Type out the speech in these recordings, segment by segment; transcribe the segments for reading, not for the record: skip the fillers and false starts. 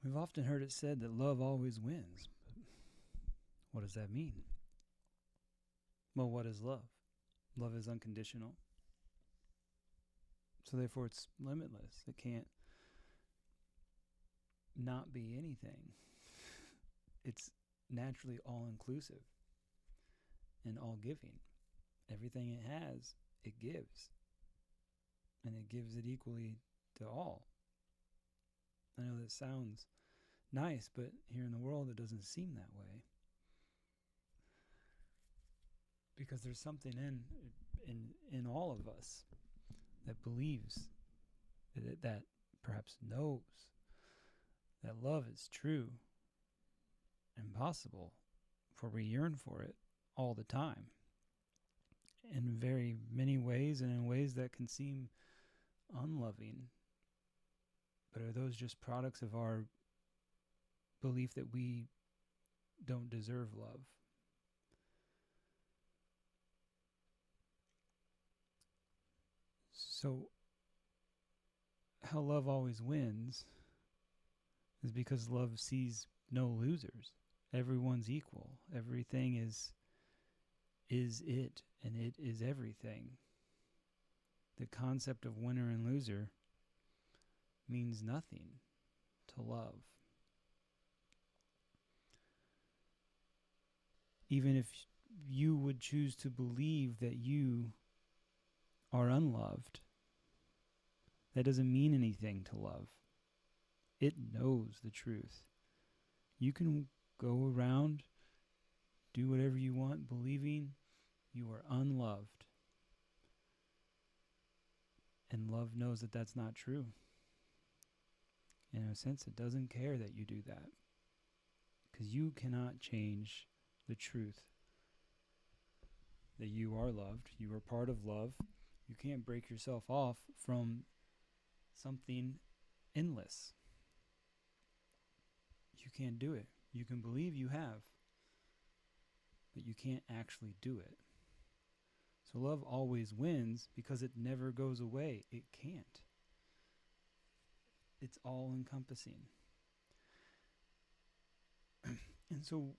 We've often heard it said that love always wins. But what does that mean? Well, what is love? Love is unconditional. So therefore it's limitless. It can't not be anything. It's naturally all-inclusive and all-giving. Everything it has, it gives. And it gives it equally to all. I know that sounds nice, but here in the world it doesn't seem that way. Because there's something in all of us that believes, that perhaps knows that love is true and possible, for we yearn for it all the time in very many ways, and in ways that can seem unloving. But are those just products of our belief that we don't deserve love? So, how love always wins is because love sees no losers. Everyone's equal. Everything is it, and it is everything. The concept of winner and loser means nothing to love. Even if you would choose to believe that you are unloved, that doesn't mean anything to love. It knows the truth. You can go around, do whatever you want, believing you are unloved. And love knows that that's not true. In a sense, it doesn't care that you do that. Because you cannot change the truth that you are loved. You are part of love. You can't break yourself off from something endless. You can't do it. You can believe you have, but you can't actually do it. So love always wins because it never goes away. It can't. It's all-encompassing. And so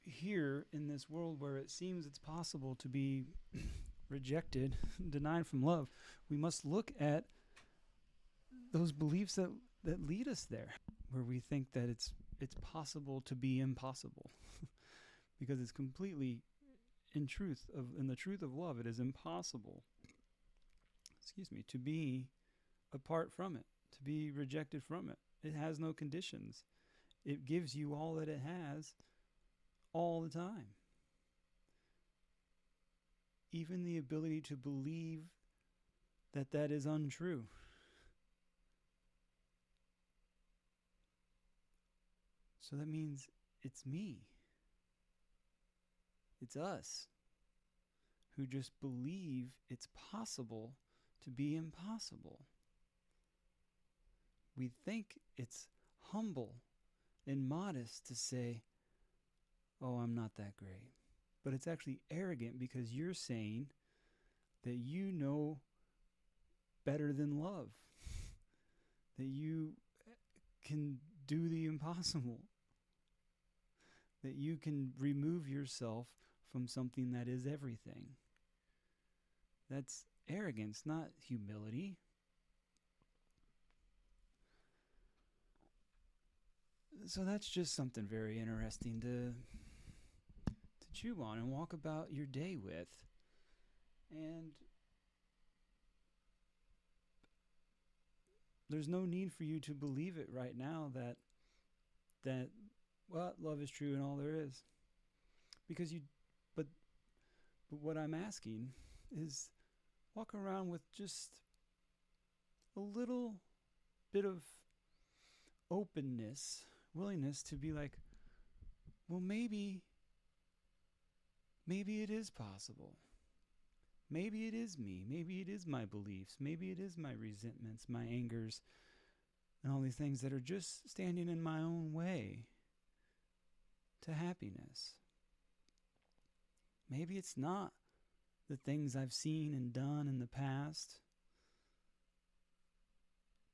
here in this world where it seems it's possible to be rejected, denied from love, we must look at those beliefs that lead us there, where we think that it's possible to be impossible. Because it's completely in the truth of love, it is impossible, to be apart from it, to be rejected from it. It has no conditions. It gives you all that it has all the time. Even the ability to believe that that is untrue. So that means it's me. It's us who just believe it's possible to be impossible. We think it's humble and modest to say, oh, I'm not that great. But it's actually arrogant because you're saying that you know better than love, that you can do the impossible, that you can remove yourself from something that is everything. That's arrogance, not humility. So that's just something very interesting to chew on and walk about your day with. And there's no need for you to believe it right now that well, love is true and all there is. Because but what I'm asking is walk around with just a little bit of openness, willingness to be like, well, maybe it is possible. Maybe it is me. Maybe it is my beliefs. Maybe it is my resentments, my angers, and all these things that are just standing in my own way to happiness. Maybe it's not the things I've seen and done in the past.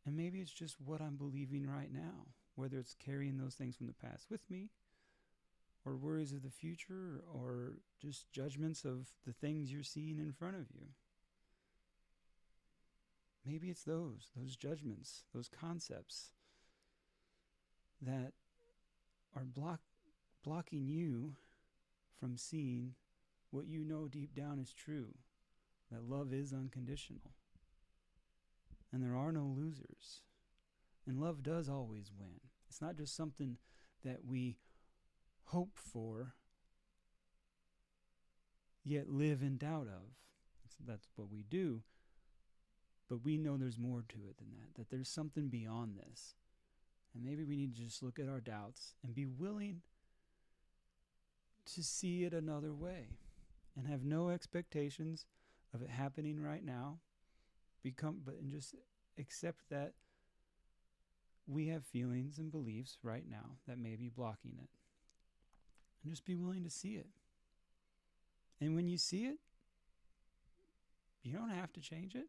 And maybe it's just what I'm believing right now. whether it's carrying those things from the past with me, or worries of the future, or just judgments of the things you're seeing in front of you. Maybe it's those judgments, those concepts that are blocking you from seeing what you know deep down is true, that love is unconditional. And there are no losers. And love does always win. It's not just something that we hope for, yet live in doubt of. That's what we do. But we know there's more to it than that there's something beyond this. And maybe we need to just look at our doubts and be willing to see it another way and have no expectations of it happening right now. And just accept that we have feelings and beliefs right now that may be blocking it. And just be willing to see it. And when you see it, you don't have to change it.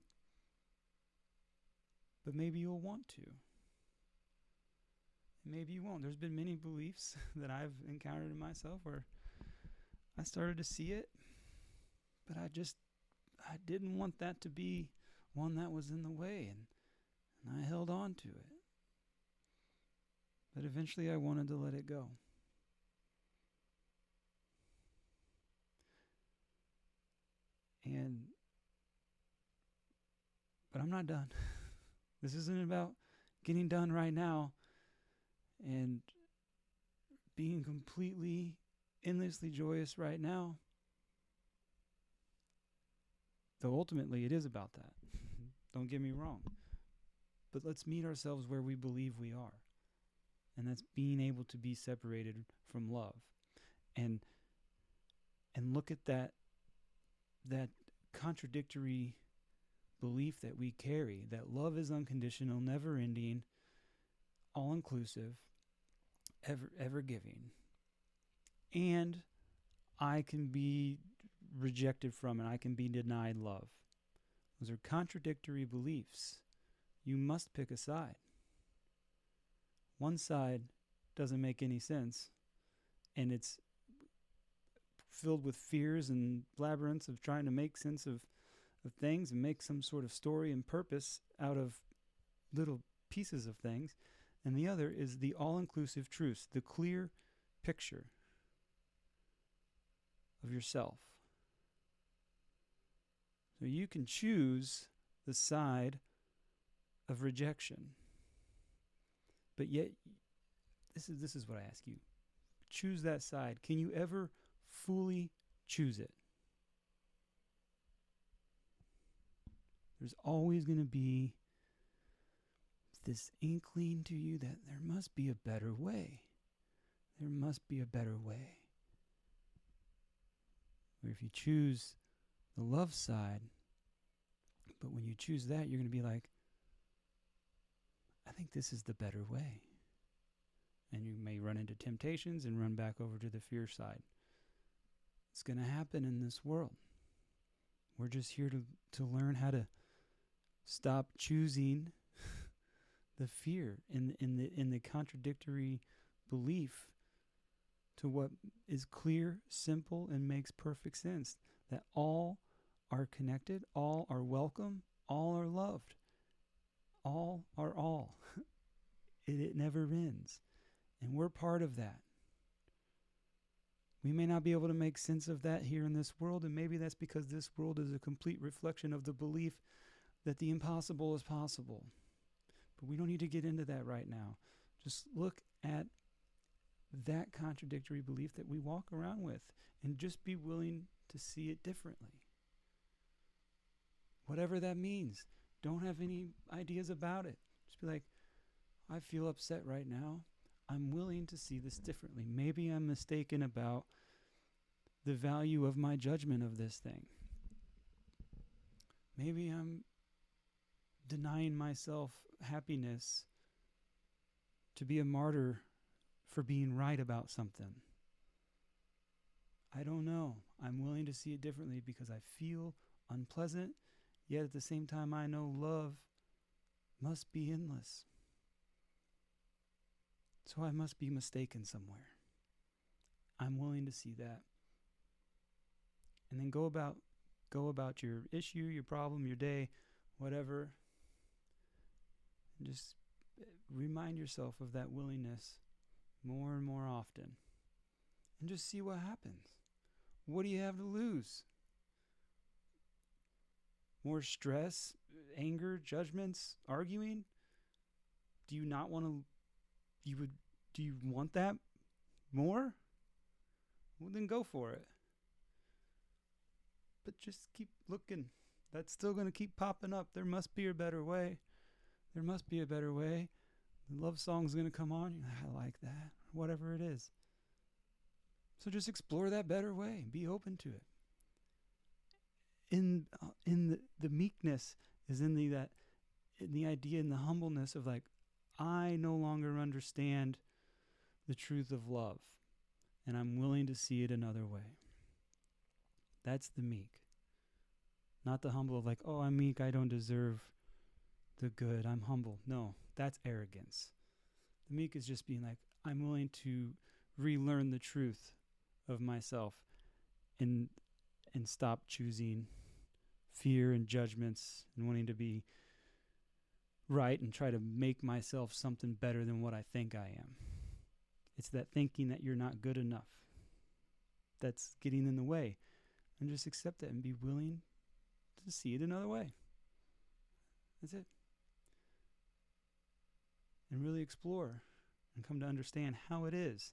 But maybe you'll want to. And maybe you won't. There's been many beliefs that I've encountered in myself where I started to see it, but I didn't want that to be one that was in the way, and I held on to it. But eventually I wanted to let it go. But I'm not done. This isn't about getting done right now and being completely, endlessly joyous right now. Though ultimately it is about that. Don't get me wrong. But let's meet ourselves where we believe we are. And that's being able to be separated from love. And look at that contradictory belief that we carry, that love is unconditional, never ending, all inclusive, ever giving. And I can be rejected from and I can be denied love. Those are contradictory beliefs. You must pick a side. One side doesn't make any sense, and it's filled with fears and labyrinths of trying to make sense of things and make some sort of story and purpose out of little pieces of things. And the other is the all-inclusive truth, the clear picture of yourself. So you can choose the side of rejection. But yet, this is what I ask you. Choose that side. Can you ever fully choose it? There's always going to be this inkling to you that there must be a better way. There must be a better way. Where if you choose the love side, but when you choose that, you're going to be like, I think this is the better way. And you may run into temptations and run back over to the fear side. It's going to happen in this world. We're just here to learn how to stop choosing the fear in the contradictory belief to what is clear, simple, and makes perfect sense. That all are connected, all are welcome, all are loved. All are all. It never ends. And we're part of that. We may not be able to make sense of that here in this world, and maybe that's because this world is a complete reflection of the belief that the impossible is possible. But we don't need to get into that right now. Just look at that contradictory belief that we walk around with and just be willing to see it differently. Whatever that means. Don't have any ideas about it. Just be like, I feel upset right now. I'm willing to see this differently. Maybe I'm mistaken about the value of my judgment of this thing. Maybe I'm denying myself happiness to be a martyr for being right about something. I don't know. I'm willing to see it differently because I feel unpleasant, yet at the same time, I know love must be endless. So I must be mistaken somewhere. I'm willing to see that. And then go about your issue, your problem, your day, whatever. And just remind yourself of that willingness more and more often. And just see what happens. What do you have to lose? More stress, anger, judgments, arguing? Do you not want to do you want that more? Well, then go for it. But just keep looking. That's still going to keep popping up. There must be a better way. There must be a better way. The love song's going to come on. I like that. Whatever it is. So just explore that better way. Be open to it. In the meekness is in the idea, in the humbleness of like, I no longer understand the truth of love, and I'm willing to see it another way. That's the meek. Not the humble of like, oh, I'm meek, I don't deserve the good, I'm humble. No, that's arrogance. The meek is just being like, I'm willing to relearn the truth of myself and stop choosing fear and judgments and wanting to be right and try to make myself something better than what I think I am. It's that thinking that you're not good enough that's getting in the way. And just accept it and be willing to see it another way. That's it. And really explore and come to understand how it is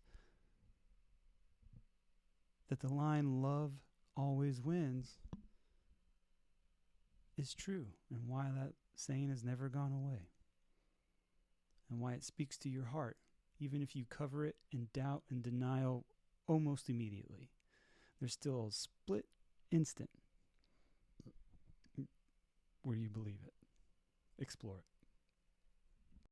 that the line love always wins is true, and why that saying has never gone away, and why it speaks to your heart, even if you cover it in doubt and denial almost immediately. There's still a split instant where you believe it. Explore it.